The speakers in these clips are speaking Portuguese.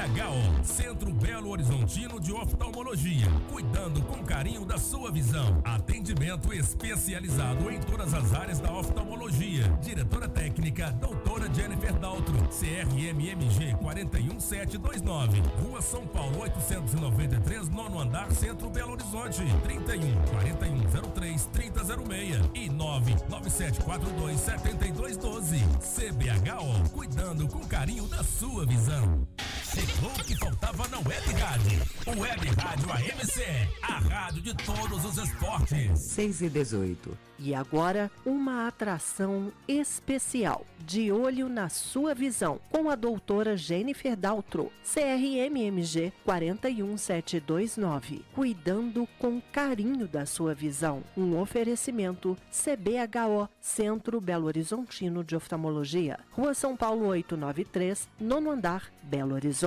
CBHO, Centro Belo Horizontino de Oftalmologia, cuidando com carinho da sua visão. Atendimento especializado em todas as áreas da oftalmologia. Diretora técnica, doutora Jennifer Daltro, CRMMG 41729, Rua São Paulo 893, nono andar, Centro Belo Horizonte, 31 4103 3006 e 99742 7212. CBHO, cuidando com carinho da sua visão. Chegou o que faltava na Web Rádio. O Web Rádio AMCE, a rádio de todos os esportes. 6h18. E agora, uma atração especial. De olho na sua visão, com a doutora Jennifer Daltro, CRMMG 41729. Cuidando com carinho da sua visão. Um oferecimento CBHO, Centro Belo Horizontino de Oftalmologia. Rua São Paulo 893, nono andar, Belo Horizonte.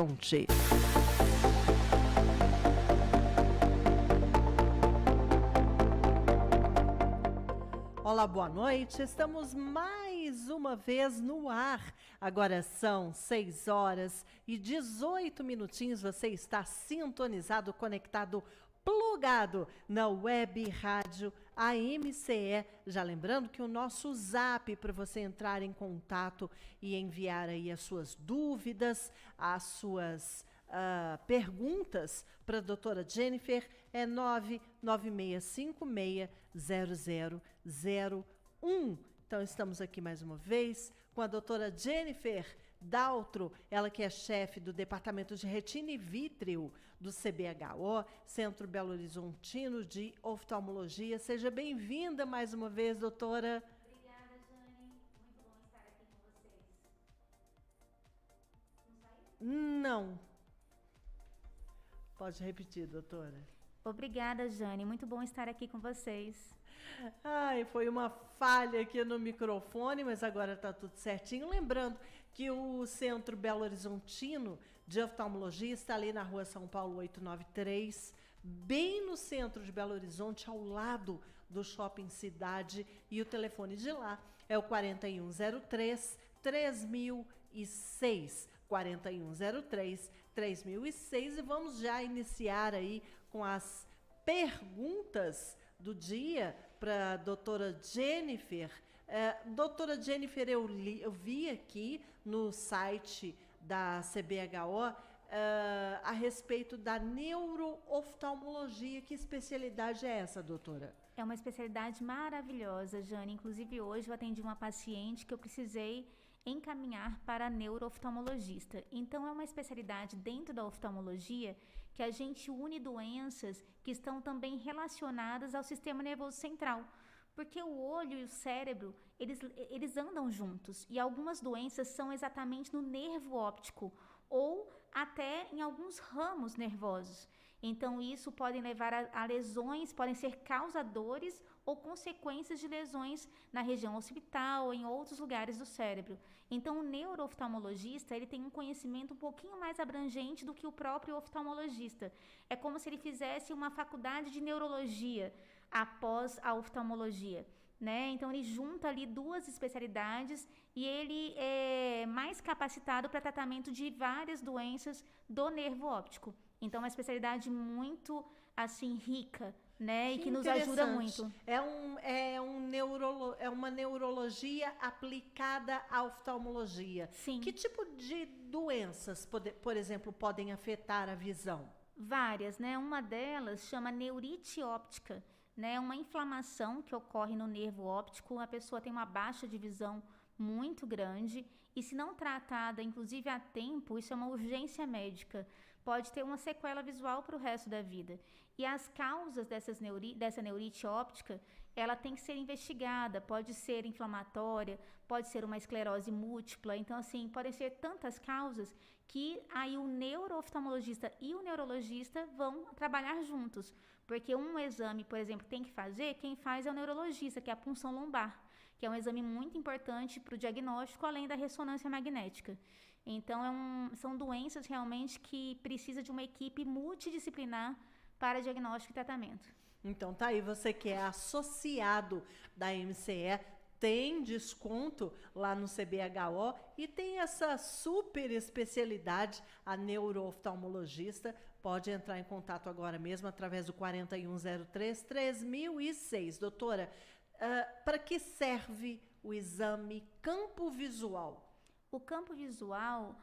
Olá, boa noite. Estamos mais uma vez no ar. Agora são 6h18. Você está sintonizado, conectado, plugado na Web Rádio AMCE. Já lembrando que o nosso zap para você entrar em contato e enviar aí as suas dúvidas, as suas perguntas para a doutora Jennifer é 996560001. Então, estamos aqui mais uma vez com a doutora Jennifer Daltro, ela que é chefe do Departamento de Retina e Vítreo do CBHO, Centro Belo Horizontino de Oftalmologia. Seja bem-vinda mais uma vez, doutora. Obrigada, Jane. Muito bom estar aqui com vocês. Não saiu? Não. Pode repetir, doutora. Obrigada, Jane. Muito bom estar aqui com vocês. Ai, foi uma falha aqui no microfone, mas agora está tudo certinho. Lembrando que o Centro Belo Horizontino de Oftalmologia está ali na Rua São Paulo 893, bem no centro de Belo Horizonte, ao lado do Shopping Cidade, e o telefone de lá é o 4103-3006. 4103-3006, e vamos já iniciar aí com as perguntas do dia para a doutora Jennifer. Doutora Jennifer, eu vi aqui no site da CBHO a respeito da neurooftalmologia. Que especialidade é essa, doutora? É uma especialidade maravilhosa, Jane. Inclusive, hoje eu atendi uma paciente que eu precisei encaminhar para neurooftalmologista. Então, é uma especialidade dentro da oftalmologia que a gente une doenças que estão também relacionadas ao sistema nervoso central. Porque o olho e o cérebro, eles andam juntos. E algumas doenças são exatamente no nervo óptico ou até em alguns ramos nervosos. Então, isso pode levar a lesões, podem ser causadores ou consequências de lesões na região occipital ou em outros lugares do cérebro. Então, o neurooftalmologista, ele tem um conhecimento um pouquinho mais abrangente do que o próprio oftalmologista. É como se ele fizesse uma faculdade de neurologia após a oftalmologia, né? Então, ele junta ali duas especialidades e ele é mais capacitado para tratamento de várias doenças do nervo óptico. Então, é uma especialidade muito, assim, rica, né? E que nos ajuda muito. É uma neurologia aplicada à oftalmologia. Sim. Que tipo de doenças, por exemplo, podem afetar a visão? Várias, né? Uma delas chama neurite óptica, né? Uma inflamação que ocorre no nervo óptico. A pessoa tem uma baixa de visão muito grande e, se não tratada, inclusive a tempo, isso é uma urgência médica, pode ter uma sequela visual para o resto da vida. E as causas dessa neurite óptica, ela tem que ser investigada, pode ser inflamatória, pode ser uma esclerose múltipla. Então, assim, podem ser tantas causas que aí o neurooftalmologista e o neurologista vão trabalhar juntos, porque um exame, por exemplo, tem que fazer, quem faz é o neurologista, que é a punção lombar, que é um exame muito importante para o diagnóstico, além da ressonância magnética. Então, são doenças realmente que precisam de uma equipe multidisciplinar para diagnóstico e tratamento. Então, tá aí, você que é associado da MCE, tem desconto lá no CBHO e tem essa super especialidade, a neurooftalmologista. Pode entrar em contato agora mesmo através do 4103-3006. Doutora, para que serve o exame campo visual? O campo visual,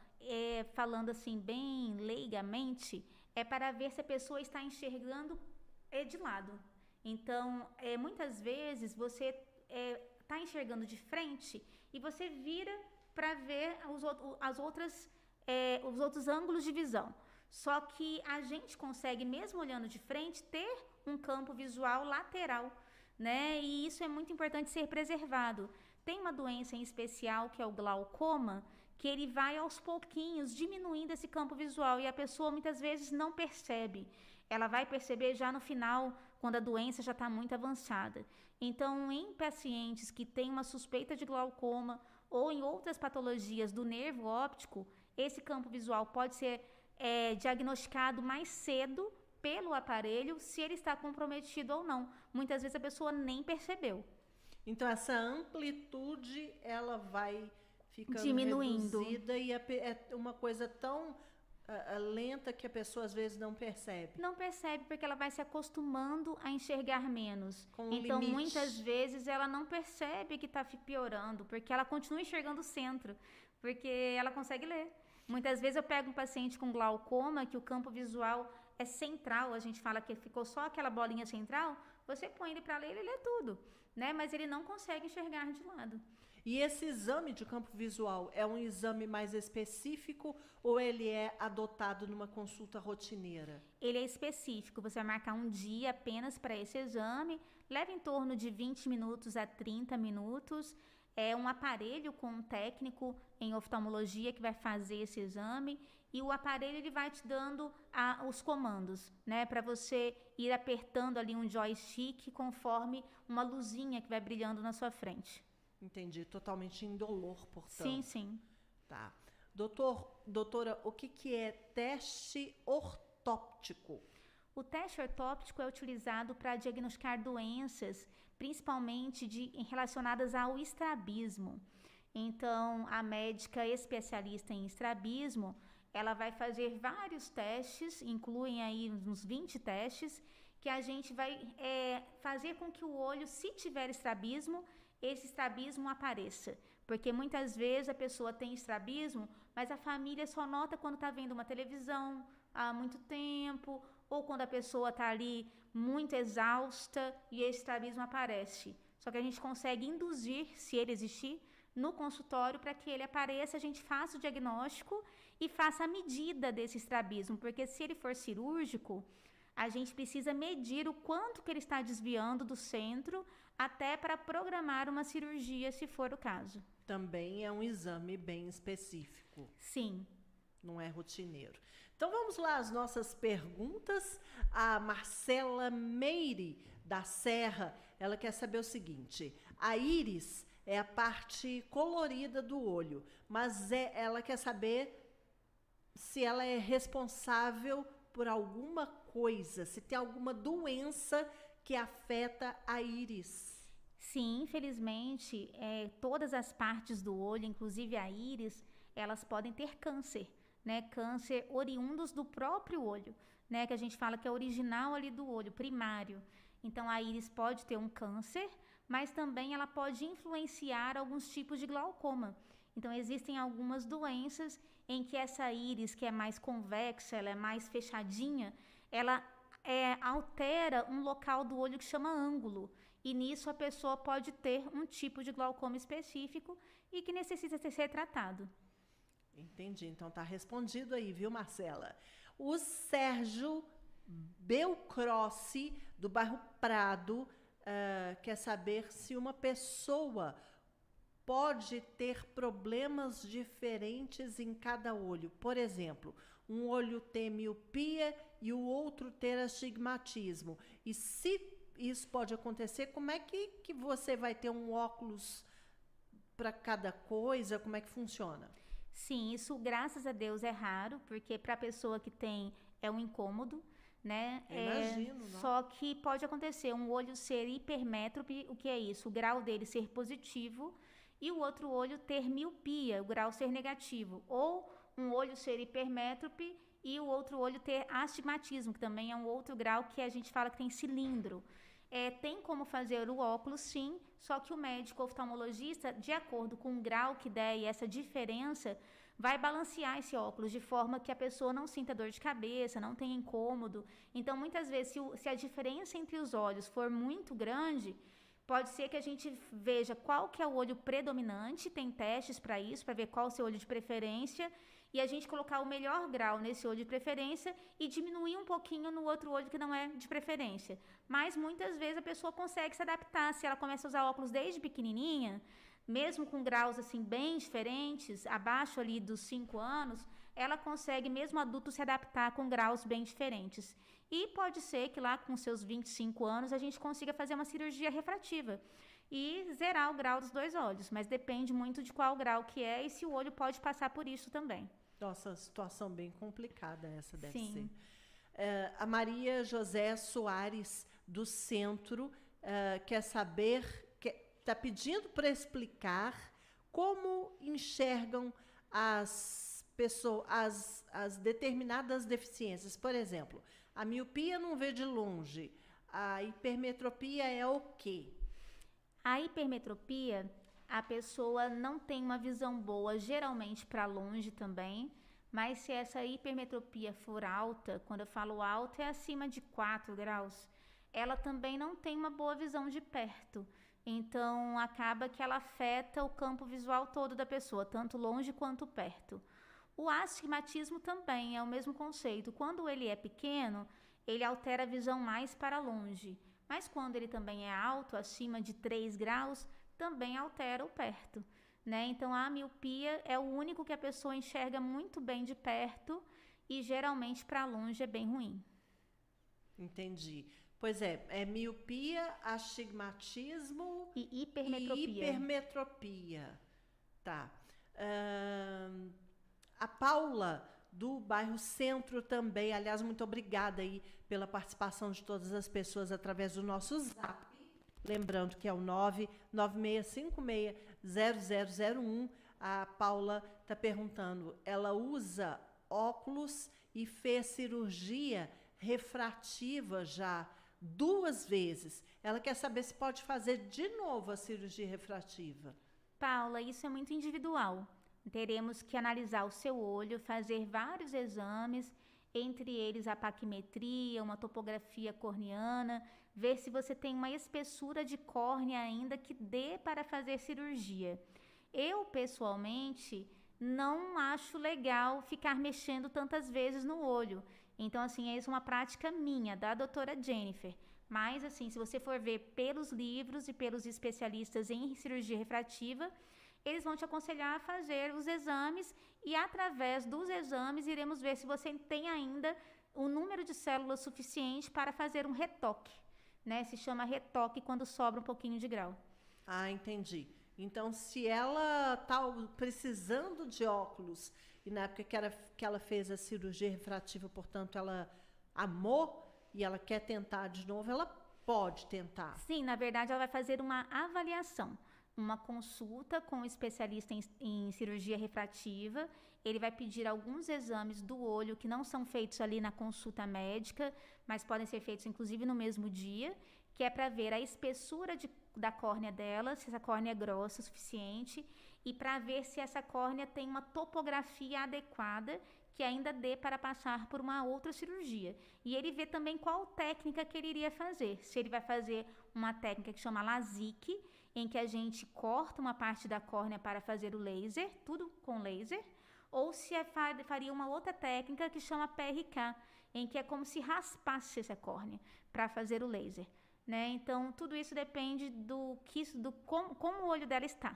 falando assim bem leigamente, é para ver se a pessoa está enxergando de lado. Então, muitas vezes você está enxergando de frente e você vira para ver os outros ângulos de visão. Só que a gente consegue, mesmo olhando de frente, ter um campo visual lateral, né? E isso é muito importante ser preservado. Tem uma doença em especial, que é o glaucoma, que ele vai aos pouquinhos diminuindo esse campo visual e a pessoa muitas vezes não percebe. Ela vai perceber já no final, quando a doença já está muito avançada. Então, em pacientes que têm uma suspeita de glaucoma ou em outras patologias do nervo óptico, esse campo visual pode ser diagnosticado mais cedo pelo aparelho, se ele está comprometido ou não. Muitas vezes a pessoa nem percebeu. Então, essa amplitude, ela vai ficando diminuindo, reduzida e é uma coisa tão lenta que a pessoa às vezes não percebe. Não percebe porque ela vai se acostumando a enxergar menos. Com então, limite. muitas vezes ela não percebe que está piorando, porque ela continua enxergando o centro, porque ela consegue ler. Muitas vezes eu pego um paciente com glaucoma, que o campo visual é central, a gente fala que ficou só aquela bolinha central, você põe ele para ler, ele lê tudo, né? Mas ele não consegue enxergar de lado. E esse exame de campo visual é um exame mais específico ou ele é adotado numa consulta rotineira? Ele é específico, você vai marcar um dia apenas para esse exame, leva em torno de 20 minutos a 30 minutos, é um aparelho com um técnico em oftalmologia que vai fazer esse exame e o aparelho ele vai te dando os comandos, né, para você ir apertando ali um joystick conforme uma luzinha que vai brilhando na sua frente. Entendi, totalmente indolor, portanto. Sim, sim. Tá. Doutora, o que é teste ortóptico? O teste ortóptico é utilizado para diagnosticar doenças, principalmente relacionadas ao estrabismo. Então, a médica especialista em estrabismo, ela vai fazer vários testes, incluem aí uns 20 testes, que a gente vai fazer com que o olho, se tiver estrabismo, esse estrabismo apareça. Porque muitas vezes a pessoa tem estrabismo, mas a família só nota quando está vendo uma televisão há muito tempo, ou quando a pessoa está ali muito exausta e esse estrabismo aparece. Só que a gente consegue induzir, se ele existir, no consultório para que ele apareça, a gente faça o diagnóstico e faça a medida desse estrabismo, porque se ele for cirúrgico, a gente precisa medir o quanto que ele está desviando do centro até para programar uma cirurgia, se for o caso. Também é um exame bem específico. Sim. Não é rotineiro. Então vamos lá às nossas perguntas. A Marcela Meire, da Serra, ela quer saber o seguinte: a íris é a parte colorida do olho, mas ela quer saber se ela é responsável por alguma coisa, se tem alguma doença que afeta a íris. Sim, infelizmente, todas as partes do olho, inclusive a íris, elas podem ter câncer, né? Câncer oriundos do próprio olho, né? Que a gente fala que é original ali do olho, primário. Então, a íris pode ter um câncer, mas também ela pode influenciar alguns tipos de glaucoma. Então, existem algumas doenças em que essa íris, que é mais convexa, ela é mais fechadinha, ela altera um local do olho que chama ângulo. E nisso a pessoa pode ter um tipo de glaucoma específico e que necessita ser tratado. Entendi. Então tá respondido aí, viu, Marcela? O Sérgio Belcrossi, do bairro Prado, quer saber se uma pessoa pode ter problemas diferentes em cada olho. Por exemplo, um olho ter miopia e o outro ter astigmatismo. E se isso pode acontecer, como é que você vai ter um óculos para cada coisa? Como é que funciona? Sim, isso graças a Deus é raro, porque para a pessoa que tem é um incômodo, né? Imagino, não? Só que pode acontecer um olho ser hipermétrope, o que é isso? O grau dele ser positivo e o outro olho ter miopia, o grau ser negativo. Ou um olho ser hipermétrope e o outro olho ter astigmatismo, que também é um outro grau que a gente fala que tem cilindro. Tem como fazer o óculos, sim, só que o médico oftalmologista, de acordo com o grau que der e essa diferença, vai balancear esse óculos de forma que a pessoa não sinta dor de cabeça, não tenha incômodo. Então, muitas vezes, se a diferença entre os olhos for muito grande, pode ser que a gente veja qual que é o olho predominante, tem testes para isso, para ver qual é o seu olho de preferência, e a gente colocar o melhor grau nesse olho de preferência e diminuir um pouquinho no outro olho que não é de preferência. Mas muitas vezes a pessoa consegue se adaptar, se ela começa a usar óculos desde pequenininha, mesmo com graus assim bem diferentes, abaixo ali dos 5 anos, ela consegue, mesmo adulto, se adaptar com graus bem diferentes. E pode ser que lá com seus 25 anos a gente consiga fazer uma cirurgia refrativa e zerar o grau dos 2 olhos, mas depende muito de qual grau que é e se o olho pode passar por isso também. Nossa, situação bem complicada essa deve Sim. ser. A Maria José Soares, do Centro, quer saber, está pedindo para explicar como enxergam as pessoas, as determinadas deficiências. Por exemplo, a miopia não vê de longe, a hipermetropia é o quê? A hipermetropia, a pessoa não tem uma visão boa, geralmente para longe também, mas se essa hipermetropia for alta, quando eu falo alta é acima de 4 graus, ela também não tem uma boa visão de perto. Então, acaba que ela afeta o campo visual todo da pessoa, tanto longe quanto perto. O astigmatismo também é o mesmo conceito. Quando ele é pequeno, ele altera a visão mais para longe. Mas quando ele também é alto, acima de 3 graus, também altera o perto, né? Então, a miopia é o único que a pessoa enxerga muito bem de perto e, geralmente, para longe é bem ruim. Entendi. Pois é miopia, astigmatismo E hipermetropia. e hipermetropia. Tá. A Paula, do bairro Centro também, aliás, muito obrigada aí pela participação de todas as pessoas através do nosso Zap. Lembrando que é o 996560001. A Paula está perguntando, ela usa óculos e fez cirurgia refrativa já 2 vezes. Ela quer saber se pode fazer de novo a cirurgia refrativa. Paula, isso é muito individual. Teremos que analisar o seu olho, fazer vários exames, entre eles a paquimetria, uma topografia corneana, ver se você tem uma espessura de córnea ainda que dê para fazer cirurgia. Eu, pessoalmente, não acho legal ficar mexendo tantas vezes no olho. Então, assim, essa é uma prática minha, da doutora Jennifer. Mas, assim, se você for ver pelos livros e pelos especialistas em cirurgia refrativa, eles vão te aconselhar a fazer os exames e, através dos exames, iremos ver se você tem ainda o número de células suficiente para fazer um retoque, né? Se chama retoque quando sobra um pouquinho de grau. Ah, entendi. Então, se ela está precisando de óculos, e na época que ela fez a cirurgia refrativa, portanto, ela amou e ela quer tentar de novo, ela pode tentar. Sim, na verdade, ela vai fazer uma avaliação, uma consulta com um especialista em cirurgia refrativa. Ele vai pedir alguns exames do olho que não são feitos ali na consulta médica, mas podem ser feitos inclusive no mesmo dia, que é para ver a espessura da córnea dela, se essa córnea é grossa o suficiente, e para ver se essa córnea tem uma topografia adequada que ainda dê para passar por uma outra cirurgia. E ele vê também qual técnica que ele iria fazer. Se ele vai fazer uma técnica que chama LASIK, em que a gente corta uma parte da córnea para fazer o laser, tudo com laser, ou se faria uma outra técnica que chama PRK, em que é como se raspasse essa córnea para fazer o laser, né? Então, tudo isso depende como o olho dela está.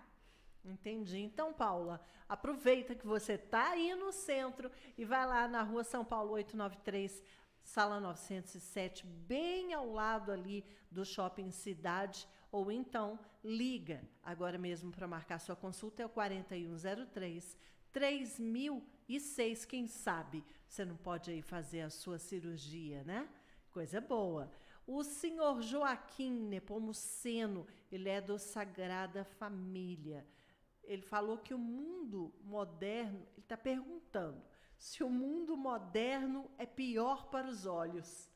Entendi. Então, Paula, aproveita que você está aí no centro e vai lá na Rua São Paulo 893, Sala 907, bem ao lado ali do Shopping Cidade, ou então liga agora mesmo para marcar sua consulta, é o 4103-3006, quem sabe você não pode aí fazer a sua cirurgia, né? Coisa boa. O senhor Joaquim Nepomuceno, ele é do Sagrada Família. Ele falou que o mundo moderno, ele está perguntando se o mundo moderno é pior para os olhos.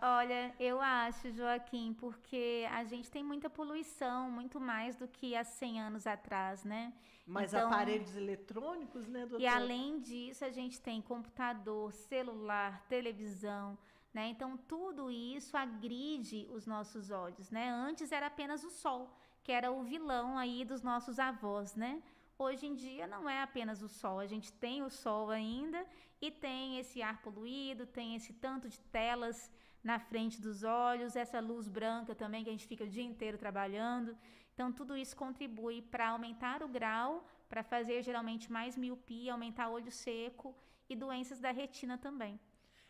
Olha, eu acho, Joaquim, porque a gente tem muita poluição, muito mais do que há 100 anos atrás, né? Mas Então, aparelhos eletrônicos, né, doutor? e além disso, a gente tem computador, celular, televisão, né? Então, tudo isso agride os nossos olhos, né? Antes era apenas o sol, que era o vilão aí dos nossos avós, né? Hoje em dia não é apenas o sol, a gente tem o sol ainda e tem esse ar poluído, tem esse tanto de telas na frente dos olhos, essa luz branca também que a gente fica o dia inteiro trabalhando. Então, tudo isso contribui para aumentar o grau, para fazer geralmente mais miopia, aumentar olho seco e doenças da retina também.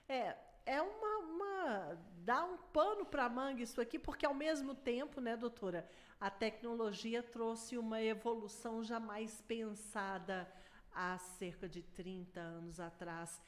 É dá um pano para a manga isso aqui, porque ao mesmo tempo, né, doutora, a tecnologia trouxe uma evolução jamais pensada há cerca de 30 anos atrás.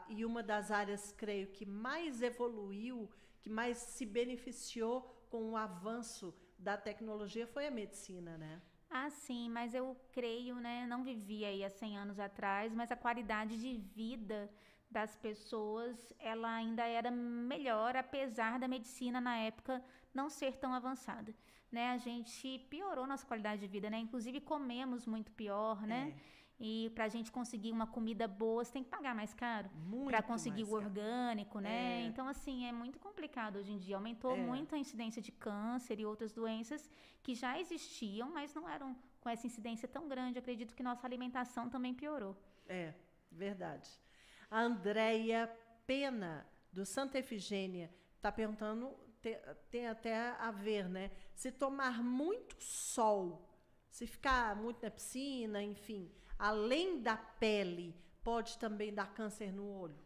E uma das áreas, creio, que mais evoluiu, que mais se beneficiou com o avanço da tecnologia foi a medicina, né? Ah, sim, mas eu creio, né, não vivi aí há 100 anos atrás, mas a qualidade de vida das pessoas, ela ainda era melhor, apesar da medicina na época não ser tão avançada, né? A gente piorou nossa qualidade de vida, né? Inclusive comemos muito pior, né? E para a gente conseguir uma comida boa, você tem que pagar mais caro para conseguir o orgânico, né? Então, assim, é muito complicado hoje em dia. Aumentou muito a incidência de câncer e outras doenças que já existiam, mas não eram com essa incidência tão grande. Eu acredito que nossa alimentação também piorou. É, verdade. A Andréia Pena, do Santa Efigênia, está perguntando, tem até a ver, né? Se tomar muito sol, se ficar muito na piscina, enfim, além da pele, pode também dar câncer no olho?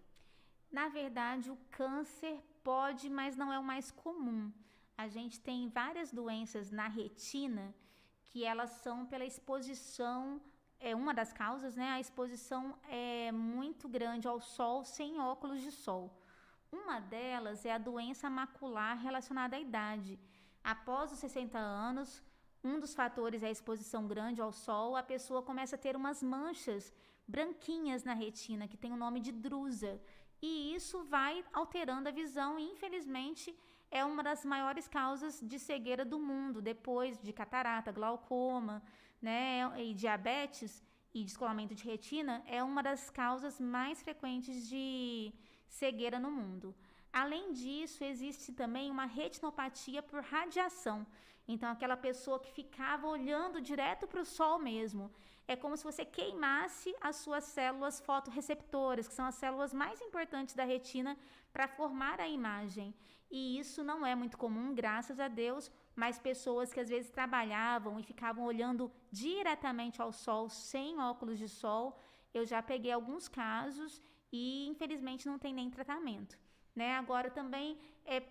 Na verdade, o câncer pode, mas não é o mais comum. A gente tem várias doenças na retina que elas são pela exposição. É uma das causas, né? A exposição é muito grande ao sol sem óculos de sol. Uma delas é a doença macular relacionada à idade. Após os 60 anos, um dos fatores é a exposição grande ao sol, a pessoa começa a ter umas manchas branquinhas na retina, que tem o nome de drusa. E isso vai alterando a visão e, infelizmente, é uma das maiores causas de cegueira do mundo, depois de catarata, glaucoma, né, e diabetes e descolamento de retina, é uma das causas mais frequentes de cegueira no mundo. Além disso, existe também uma retinopatia por radiação. Então, aquela pessoa que ficava olhando direto para o sol mesmo. É como se você queimasse as suas células fotorreceptoras, que são as células mais importantes da retina para formar a imagem. E isso não é muito comum, graças a Deus, mas pessoas que às vezes trabalhavam e ficavam olhando diretamente ao sol, sem óculos de sol, eu já peguei alguns casos e infelizmente não tem nem tratamento, né? Agora também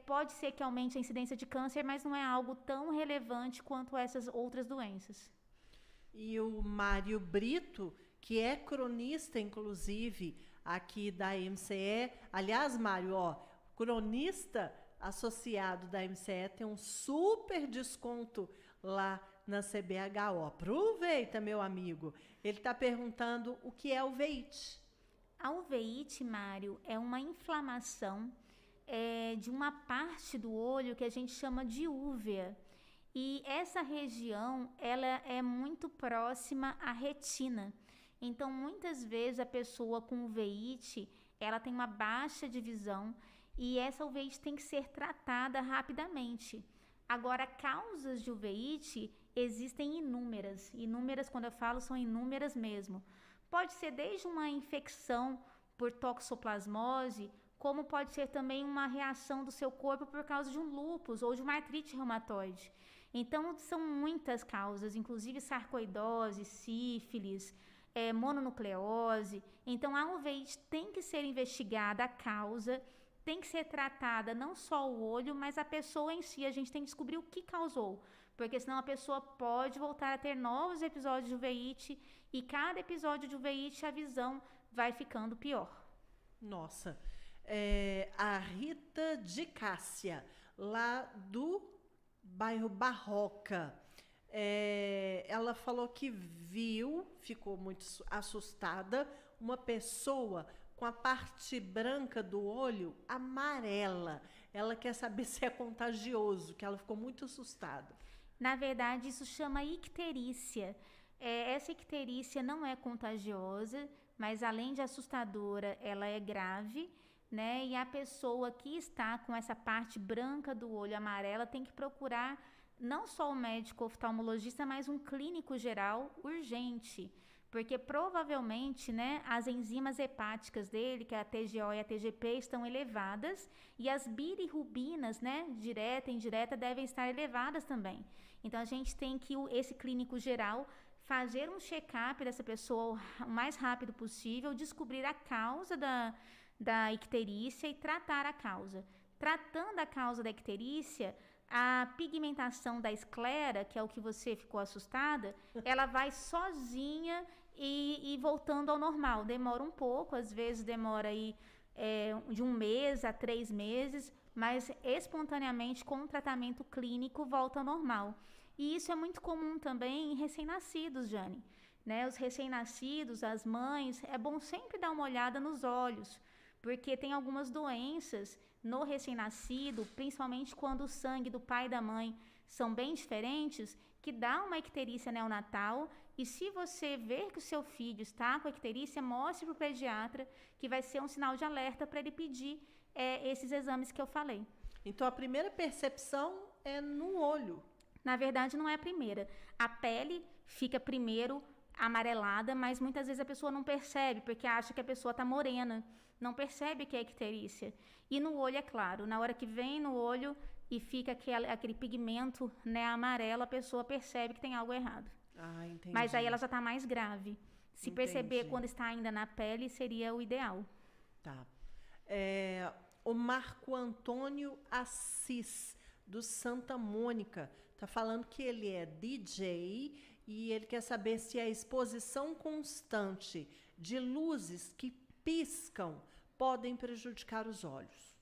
pode ser que aumente a incidência de câncer, mas não é algo tão relevante quanto essas outras doenças. E o Mário Brito, que é cronista, inclusive, aqui da MCE. Aliás, Mário, cronista associado da MCE tem um super desconto lá na CBHO. Aproveita, meu amigo. Ele está perguntando o que é a uveíte. A uveíte, Mário, é uma inflamação de uma parte do olho que a gente chama de úvea. E essa região, ela é muito próxima à retina. Então, muitas vezes, a pessoa com uveíte, ela tem uma baixa de visão e essa uveíte tem que ser tratada rapidamente. Agora, causas de uveíte existem inúmeras. Inúmeras, quando eu falo, são inúmeras mesmo. Pode ser desde uma infecção por toxoplasmose, como pode ser também uma reação do seu corpo por causa de um lúpus ou de uma artrite reumatoide. Então, são muitas causas, inclusive sarcoidose, sífilis, mononucleose. Então, a uveíte tem que ser investigada a causa, tem que ser tratada não só o olho, mas a pessoa em si. A gente tem que descobrir o que causou, porque senão a pessoa pode voltar a ter novos episódios de uveíte e cada episódio de uveíte a visão vai ficando pior. Nossa, a Rita de Cássia, lá do bairro Barroca. Ela falou que ficou muito assustada, uma pessoa com a parte branca do olho amarela. Ela quer saber se é contagioso, que ela ficou muito assustada. Na verdade, isso chama icterícia. Essa icterícia não é contagiosa, mas além de assustadora, ela é grave, né? E a pessoa que está com essa parte branca do olho amarela tem que procurar não só o médico oftalmologista, mas um clínico geral urgente, porque provavelmente, né, as enzimas hepáticas dele, que é a TGO e a TGP, estão elevadas, e as bilirrubinas, né, direta e indireta, devem estar elevadas também. Então, a gente tem que, esse clínico geral, fazer um check-up dessa pessoa o mais rápido possível, descobrir a causa da icterícia e tratar a causa. Tratando a causa da icterícia, a pigmentação da esclera, que é o que você ficou assustada, ela vai sozinha e voltando ao normal. Demora um pouco, às vezes demora aí, de 1 mês a 3 meses, mas espontaneamente, com o tratamento clínico, volta ao normal. E isso é muito comum também em recém-nascidos, Jane. Né? Os recém-nascidos, as mães, é bom sempre dar uma olhada nos olhos, porque tem algumas doenças no recém-nascido, principalmente quando o sangue do pai e da mãe são bem diferentes, que dá uma icterícia neonatal, e se você ver que o seu filho está com icterícia, mostre para o pediatra, que vai ser um sinal de alerta para ele pedir esses exames que eu falei. Então, a primeira percepção é no olho. Na verdade, não é a primeira. A pele fica primeiro amarelada, mas muitas vezes a pessoa não percebe, porque acha que a pessoa está morena, não percebe que é icterícia. E no olho, é claro, na hora que vem no olho e fica aquele pigmento, né, amarelo, a pessoa percebe que tem algo errado. Ah, entendi. Mas aí ela já está mais grave. Se perceber Entendi. quando está ainda na pele, seria o ideal. Tá. O Marco Antônio Assis, do Santa Mônica, está falando que ele é DJ e ele quer saber se a exposição constante de luzes que piscam podem prejudicar os olhos.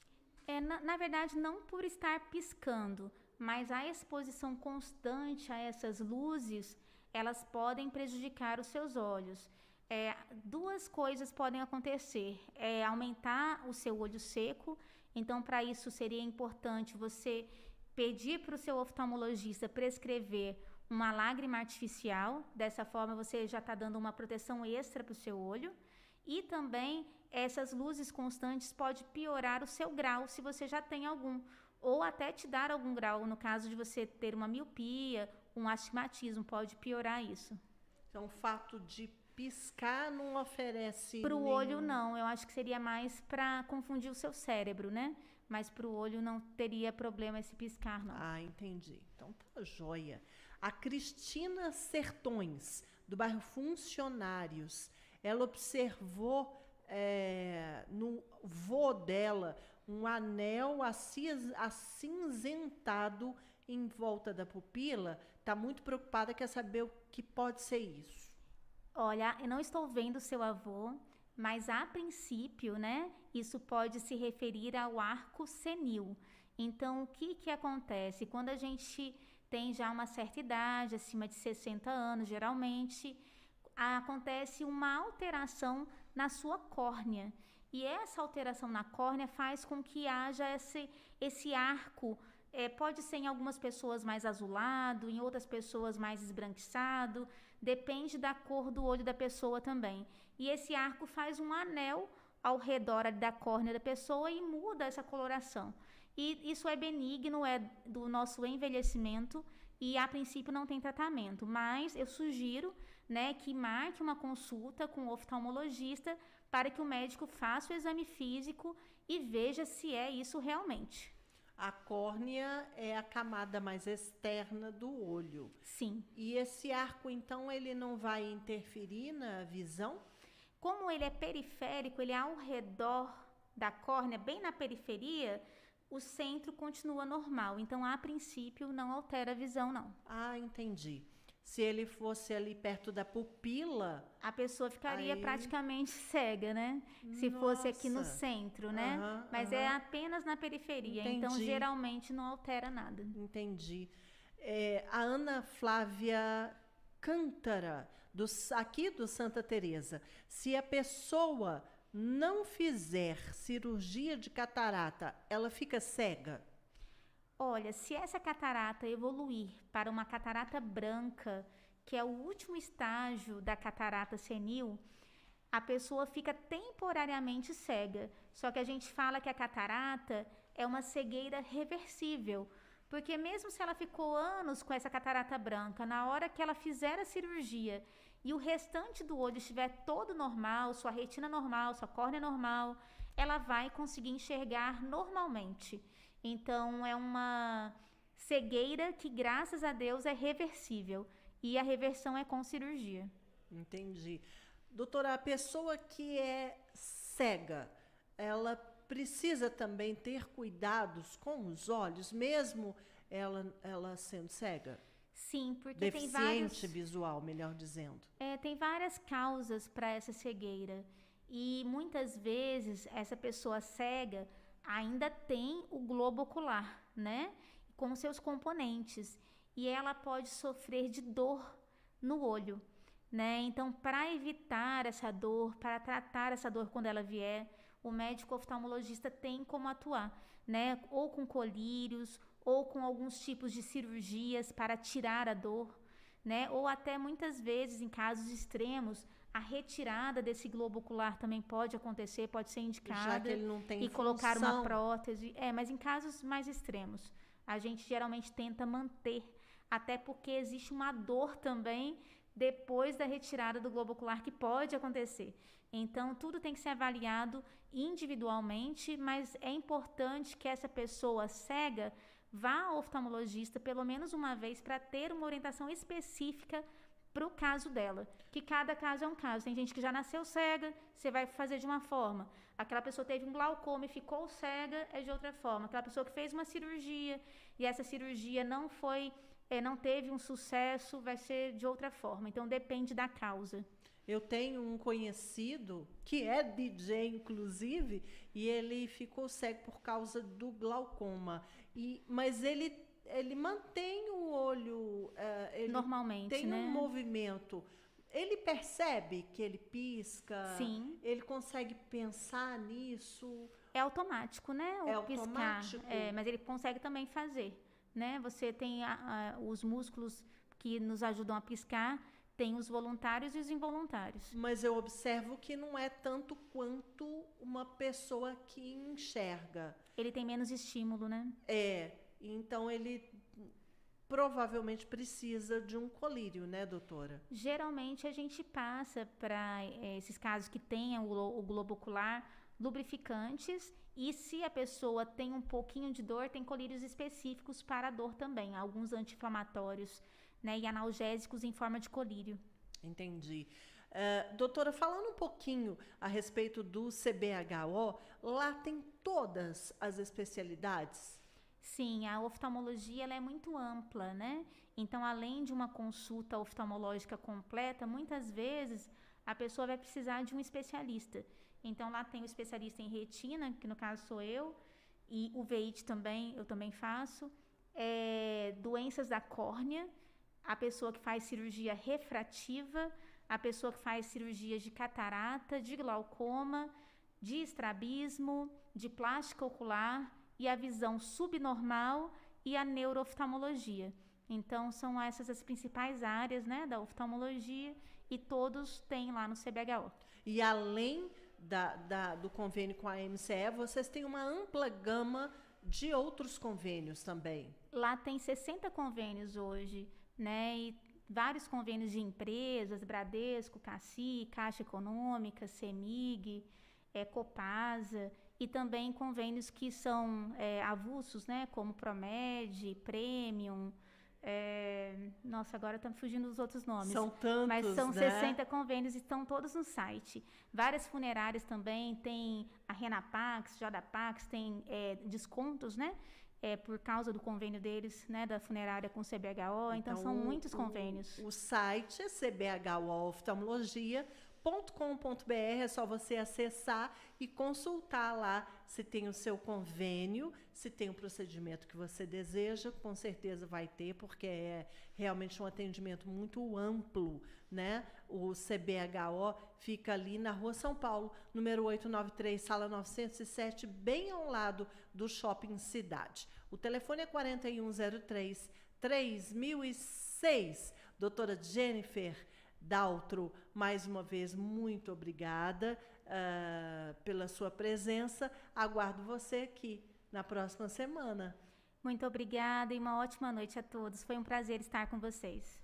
Na verdade, não por estar piscando, mas a exposição constante a essas luzes, elas podem prejudicar os seus olhos. Duas coisas podem acontecer. Aumentar o seu olho seco. Então, para isso, seria importante você pedir para o seu oftalmologista prescrever uma lágrima artificial. Dessa forma, você já está dando uma proteção extra para o seu olho. E também, essas luzes constantes podem piorar o seu grau, se você já tem algum. Ou até te dar algum grau, no caso de você ter uma miopia, um astigmatismo, pode piorar isso. Então, o fato de piscar não oferece para o olho, não. Eu acho que seria mais para confundir o seu cérebro, né? Mas para o olho não teria problema esse piscar, não. Ah, entendi. Então tá joia. A Cristina Sertões, do bairro Funcionários, ela observou no vô dela um anel acinzentado em volta da pupila. Está muito preocupada, quer saber o que pode ser isso. Olha, eu não estou vendo seu avô, mas a princípio, né, isso pode se referir ao arco senil. Então, o que acontece? Quando a gente tem já uma certa idade, acima de 60 anos, geralmente, acontece uma alteração na sua córnea. E essa alteração na córnea faz com que haja esse arco. Pode ser em algumas pessoas mais azulado, em outras pessoas mais esbranquiçado, depende da cor do olho da pessoa também. E esse arco faz um anel ao redor da córnea da pessoa e muda essa coloração. E isso é benigno, é do nosso envelhecimento e a princípio não tem tratamento. Mas eu sugiro, né, que marque uma consulta com o oftalmologista para que o médico faça o exame físico e veja se é isso realmente. A córnea é a camada mais externa do olho. Sim. E esse arco, então, ele não vai interferir na visão? Como ele é periférico, ele é ao redor da córnea, bem na periferia, o centro continua normal. Então, a princípio, não altera a visão, não. Ah, entendi. Se ele fosse ali perto da pupila, A pessoa ficaria aí... praticamente cega, né? Se fosse aqui no Nossa. centro, né? Aham, Mas é aham. apenas na periferia, então Entendi. geralmente não altera nada. Entendi. A Ana Flávia Cântara, aqui do Santa Teresa. Se a pessoa não fizer cirurgia de catarata, ela fica cega? Olha, se essa catarata evoluir para uma catarata branca, que é o último estágio da catarata senil, a pessoa fica temporariamente cega. Só que a gente fala que a catarata é uma cegueira reversível, porque mesmo se ela ficou anos com essa catarata branca, na hora que ela fizer a cirurgia e o restante do olho estiver todo normal, sua retina normal, sua córnea normal, ela vai conseguir enxergar normalmente. Então, é uma cegueira que, graças a Deus, é reversível. E a reversão é com cirurgia. Entendi. Doutora, a pessoa que é cega, ela precisa também ter cuidados com os olhos, mesmo ela sendo cega? Sim, porque Deficiente visual, melhor dizendo. tem várias causas para essa cegueira. E muitas vezes essa pessoa cega ainda tem o globo ocular, né? Com seus componentes. E ela pode sofrer de dor no olho, né? Então, para evitar essa dor, para tratar essa dor quando ela vier, o médico oftalmologista tem como atuar, né? Ou com colírios, ou com alguns tipos de cirurgias para tirar a dor, né? Ou até muitas vezes, em casos extremos, a retirada desse globo ocular também pode acontecer, pode ser indicada. Já que ele não tem e colocar função. uma prótese. Mas em casos mais extremos, a gente geralmente tenta manter, até porque existe uma dor também depois da retirada do globo ocular que pode acontecer. Então, tudo tem que ser avaliado individualmente, mas é importante que essa pessoa cega vá ao oftalmologista pelo menos uma vez para ter uma orientação específica para o caso dela, que cada caso é um caso. Tem gente que já nasceu cega, você vai fazer de uma forma. Aquela pessoa teve um glaucoma e ficou cega, é de outra forma. Aquela pessoa que fez uma cirurgia e essa cirurgia não teve um sucesso, vai ser de outra forma. Então, depende da causa. Eu tenho um conhecido, que é DJ, inclusive, e ele ficou cego por causa do glaucoma. Mas ele mantém o olho... ele normalmente, tem né? um movimento. Ele percebe que ele pisca? Sim. Ele consegue pensar nisso? É automático, né? O piscar. Automático? Mas ele consegue também fazer, né? Você tem os músculos que nos ajudam a piscar, tem os voluntários e os involuntários. Mas eu observo que não é tanto quanto uma pessoa que enxerga. Ele tem menos estímulo, né? Então ele provavelmente precisa de um colírio, né, doutora? Geralmente a gente passa para esses casos que tenham o globo ocular lubrificantes, e se a pessoa tem um pouquinho de dor, tem colírios específicos para a dor também, alguns anti-inflamatórios, né, e analgésicos em forma de colírio. Entendi. Doutora, falando um pouquinho a respeito do CBHO, lá tem todas as especialidades? Sim, a oftalmologia ela é muito ampla, né? Então, além de uma consulta oftalmológica completa, muitas vezes a pessoa vai precisar de um especialista. Então, lá tem o especialista em retina, que no caso sou eu, e uveíte também, eu também faço. Doenças da córnea, a pessoa que faz cirurgia refrativa, a pessoa que faz cirurgias de catarata, de glaucoma, de estrabismo, de plástica ocular, e a visão subnormal e a neurooftalmologia. Então, são essas as principais áreas, né, da oftalmologia, e todos têm lá no CBHO. E além do convênio com a MCE, vocês têm uma ampla gama de outros convênios também. Lá tem 60 convênios hoje, né, e vários convênios de empresas, Bradesco, Cassi, Caixa Econômica, CEMIG, Copasa, e também convênios que são avulsos, né, como Promed, Premium, nossa, agora estão fugindo os outros nomes. São tantos, mas são, né? 60 convênios, estão todos no site. Várias funerárias também, tem a Renapax, Jodapax, tem descontos, né, por causa do convênio deles, né, da funerária com o CBHO. Então são muitos convênios. O site é cbhooftalmologia.com.br, é só você acessar e consultar lá se tem o seu convênio, se tem o procedimento que você deseja, com certeza vai ter, porque é realmente um atendimento muito amplo, né? O CBHO fica ali na Rua São Paulo, número 893, sala 907, bem ao lado do Shopping Cidade. O telefone é 4103-3006. Doutora Jennifer Daltro, mais uma vez, muito obrigada pela sua presença. Aguardo você aqui na próxima semana. Muito obrigada e uma ótima noite a todos. Foi um prazer estar com vocês.